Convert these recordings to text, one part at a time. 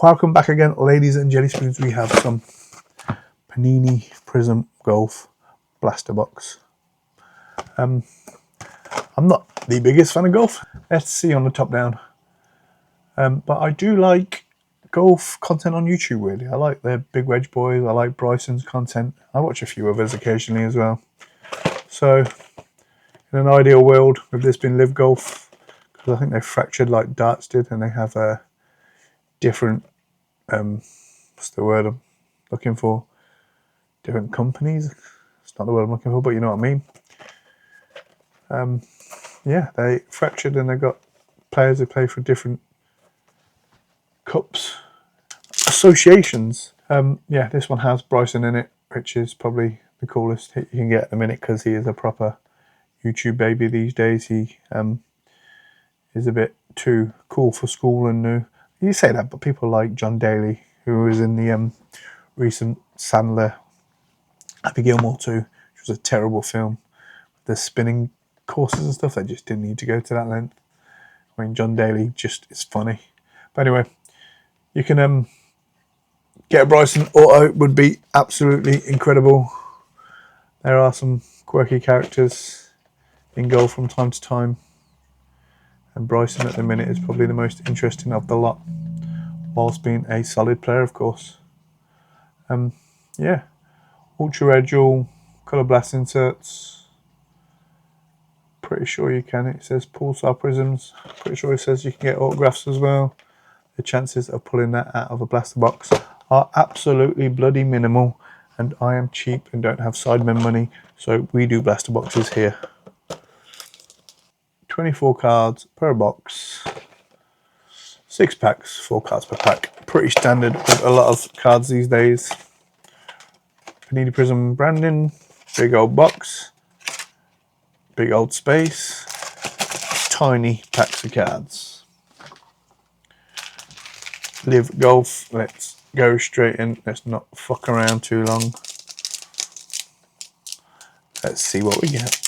Welcome back again, ladies and jelly spoons. We have some Panini Prizm Golf Blaster Box. I'm not the biggest fan of golf. Let's see on the top down. But I do like golf content on YouTube, really. I like the Big Wedge Boys. I like Bryson's content. I watch a few others occasionally as well. So, in an ideal world, with this being LIV Golf, because I think they fractured like darts did, and they have a different, what's the word I'm looking for? Different companies. It's not the word I'm looking for, but you know what I mean. Yeah, they fractured and they got players who play for different cups, associations. Yeah, this one has Bryson in it, which is probably the coolest hit you can get at the minute because he is a proper YouTube baby these days. He is a bit too cool for school and new. You say that, but people like John Daly, who was in the recent Sandler Happy Gilmore 2, which was a terrible film. The spinning courses and stuff, they just didn't need to go to that length. I mean, John Daly just is funny. But anyway, you can get a Bryson auto, would be absolutely incredible. There are some quirky characters in golf from time to time, and Bryson at the minute is probably the most interesting of the lot, whilst being a solid player, of course. Yeah, ultra red jewel, colour blast inserts. Pretty sure you can. It says Pulsar Prisms. Pretty sure it says you can get autographs as well. The chances of pulling that out of a blaster box are absolutely bloody minimal, and I am cheap and don't have sidemen money, so we do blaster boxes here. 24 cards per box, 6 packs, 4 cards per pack. Pretty standard with a lot of cards these days. Panini Prizm branding, big old box, big old space, tiny packs of cards. LIV Golf, let's go straight in. Let's not fuck around too long. Let's see what we get.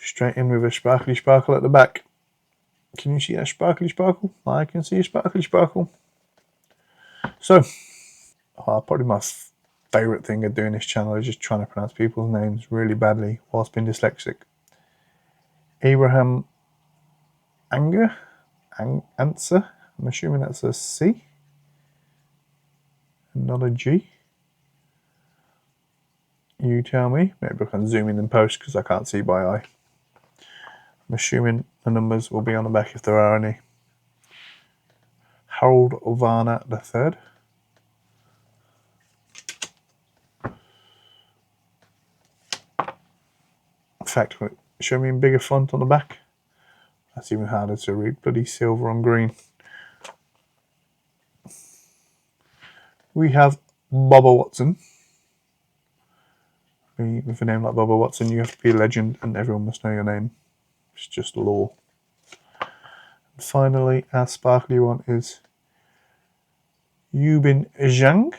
Straight in with a sparkly sparkle at the back. Can you see that sparkly sparkle? I can see a sparkly sparkle. So, probably my favourite thing of doing this channel is just trying to pronounce people's names really badly whilst being dyslexic. Abraham Answer. I'm assuming that's a C and not a G. You tell me. Maybe I can zoom in and post because I can't see by eye. I'm assuming the numbers will be on the back if there are any. Harold Varner III. In fact, show me in bigger font on the back. That's even harder to read. Bloody silver on green. We have Bubba Watson. With a name like Bubba Watson, you have to be a legend and everyone must know your name. It's just law. And finally, our sparkly one is Yubin Zhang.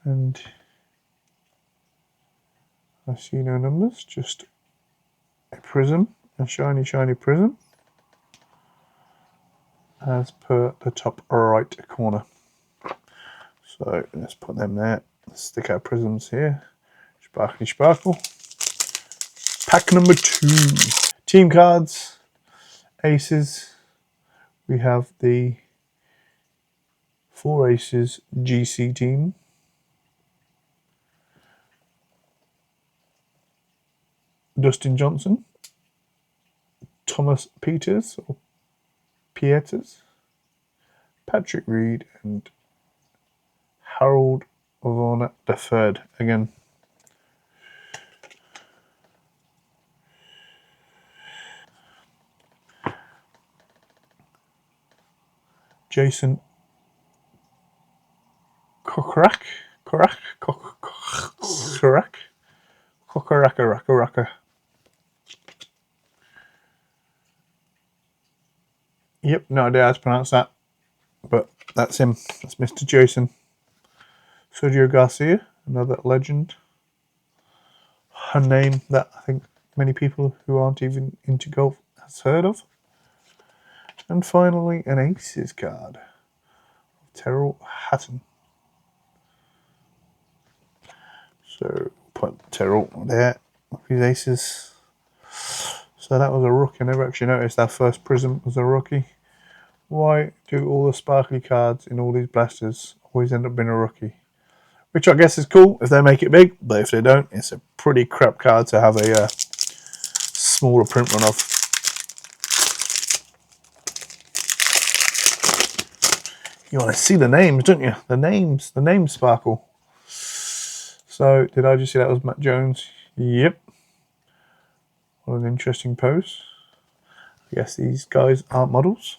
And I see no numbers, just a prism, a shiny, shiny prism, as per the top right corner. So let's put them there. Let's stick our prisms here. Sparkly sparkle. Pack number 2. Team cards, aces. We have the 4 Aces GC team. Dustin Johnson, Thomas Pieters, Patrick Reed, and Harold Varner III again. Jason Korak. Yep, no idea how to pronounce that, but that's him. That's Mr. Jason. Sergio García, another legend. Her name, that I think many people who aren't even into golf has heard of. And finally, an Aces card. Terrell Hatton. So put Terrell there with his aces. So that was a rookie. I never actually noticed that first Prizm was a rookie. Why do all the sparkly cards in all these blasters always end up being a rookie? Which I guess is cool if they make it big, but if they don't, it's a pretty crap card to have a smaller print run of. You want to see the names, don't you? The names sparkle. So, did I just see that was Matt Jones? Yep. What an interesting pose. I guess these guys aren't models.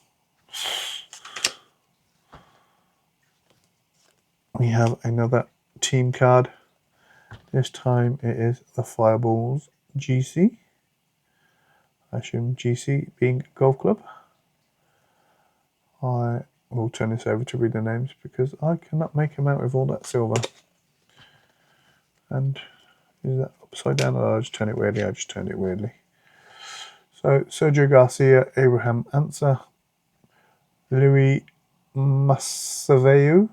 We have another team card. This time it is the Fireballs GC. I assume GC being a golf club. I will turn this over to read the names because I cannot make them out with all that silver. And is that upside down? Or I just turn it weirdly? I just turned it weirdly. So Sergio García, Abraham Ancer, Louis Massaveyu,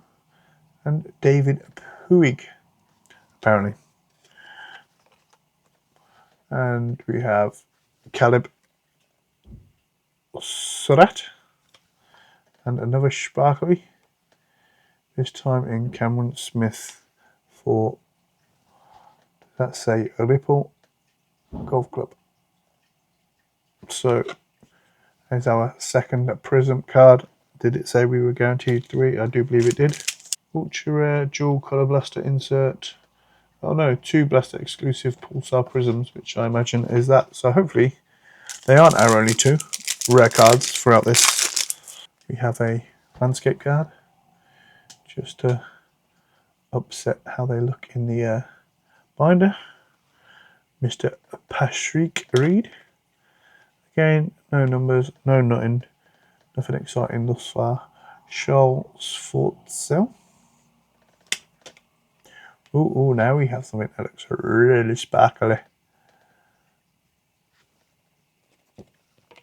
and David Puig, apparently. And we have Caleb Surratt and another sparkly, this time in Cameron Smith for, let's say, Ripple Golf Club. So there's our second Prizm card. Did it say we were guaranteed 3? I do believe it did. Ultra rare dual color blaster insert. Oh no, 2 blaster exclusive Pulsar Prisms, which I imagine is that. So hopefully they aren't our only 2 rare cards throughout this. We have a landscape card, just to upset how they look in the binder. Mr. Patrick Reed. Again, no numbers, no nothing exciting thus far. Charles Fortsell. Ooh, now we have something that looks really sparkly.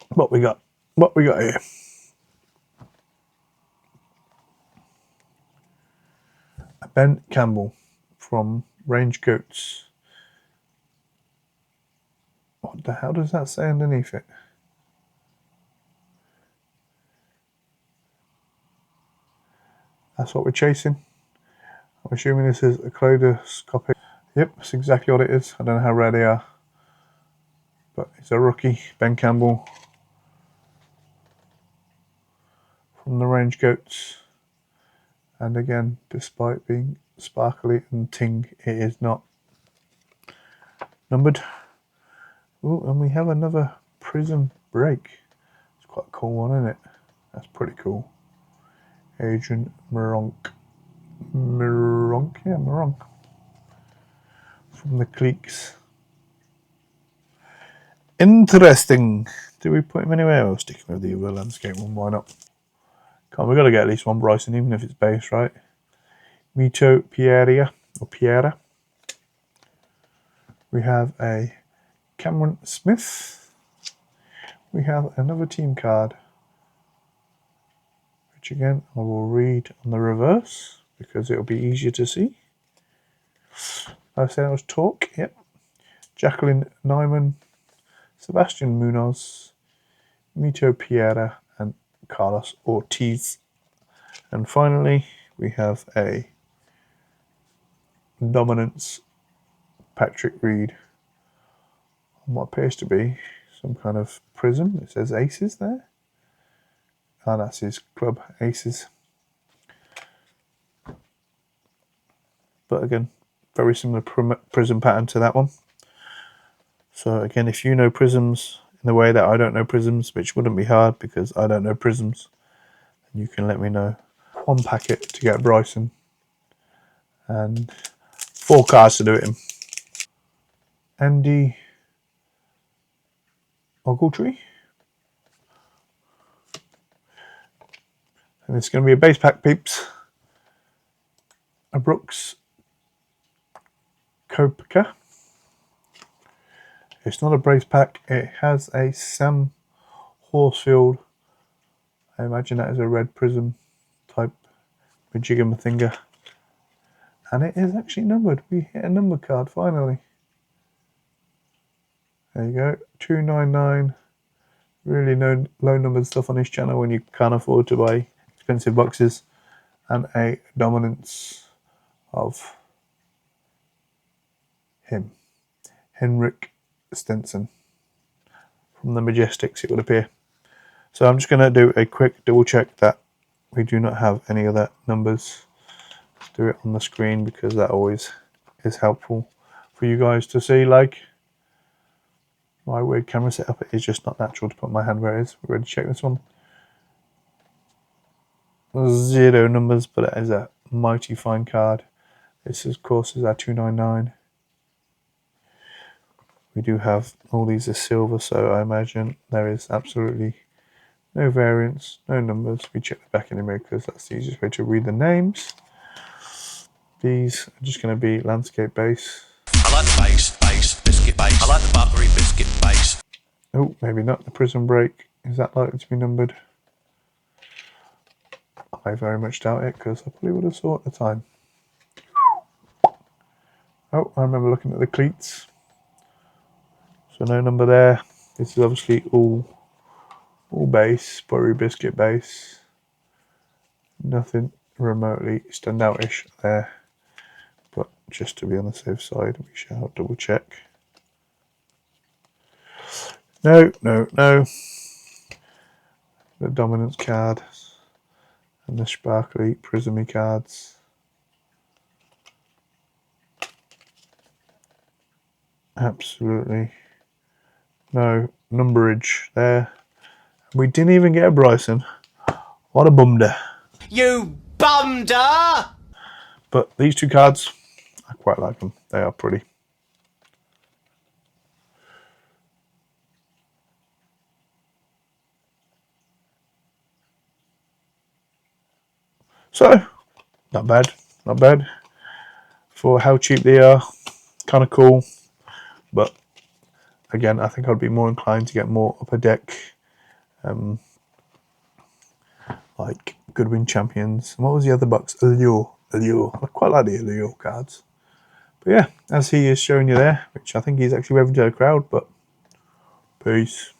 What we got here? Ben Campbell from Range Goats. What the hell does that say underneath it? That's what we're chasing. I'm assuming this is a kaleidoscopic. Yep, that's exactly what it is. I don't know how rare they are, but it's a rookie, Ben Campbell from the Range Goats. And again, despite being sparkly and ting, it is not numbered. Oh, and we have another Prizm break. It's quite a cool one, isn't it? That's pretty cool. Adrian Meronk. Yeah, Meronk. From the Cliques. Interesting. Do we put him anywhere? Or stick him with the other landscape one? Why not? Come on, we've got to get at least one Bryson, even if it's base, right? Mito Piera. We have a Cameron Smith. We have another team card, which again I will read on the reverse because it'll be easier to see. I said it was Talk, yep. Jacqueline Nyman, Sebastian Munoz, Mito Piera, and Carlos Ortiz. And finally, we have a Dominance Patrick Reed on what appears to be some kind of Prizm. It says Aces there. And that's his club, Aces. But again, very similar Prizm pattern to that one. So again, if you know Prizms in the way that I don't know Prizms, which wouldn't be hard because I don't know Prizms, then you can let me know. 1 packet to get Bryson and 4 cards to do it in. Andy Ogletree. And it's going to be a base pack, peeps. A Brooks Koepka. It's not a brace pack. It has a Sam Horsfield. I imagine that is a red Prizm type majigga-mathinga. And it is actually numbered. We hit a number card finally. There you go. 299. Really no low numbered stuff on this channel when you can't afford to buy expensive boxes. And a dominance of him. Henrik Stenson. From the Majestics, it would appear. So I'm just going to do a quick double check that we do not have any other numbers. Let's do it on the screen because that always is helpful for you guys to see. Like, my weird camera setup, it is just not natural to put my hand where it is. We're ready to check this one. 0 numbers, but it is a mighty fine card. This, of course, is our 299. We do have all these are silver, so I imagine there is absolutely no variants, no numbers. We check the back anyway because that's the easiest way to read the names. These are just going to be landscape base. I like the base, biscuit base. I like the buttery biscuit base. Oh, maybe not. The Prizm break. Is that likely to be numbered? I very much doubt it because I probably would have saw at the time. Oh, I remember looking at the cleats. So no number there. This is obviously all base, buttery biscuit base. Nothing remotely standoutish there. But just to be on the safe side, we shall double check. No. The dominance card and the sparkly Prizmy cards. Absolutely no numberage there. We didn't even get a Bryson. What a bumder. You bumder! But these two cards, I quite like them. They are pretty. So, not bad. For how cheap they are, kind of cool. But again, I think I'd be more inclined to get more upper deck, like Goodwin Champions. And what was the other box? Allure. I quite like the Allure cards. But yeah, as he is showing you there, which I think he's actually waving to the crowd, but peace.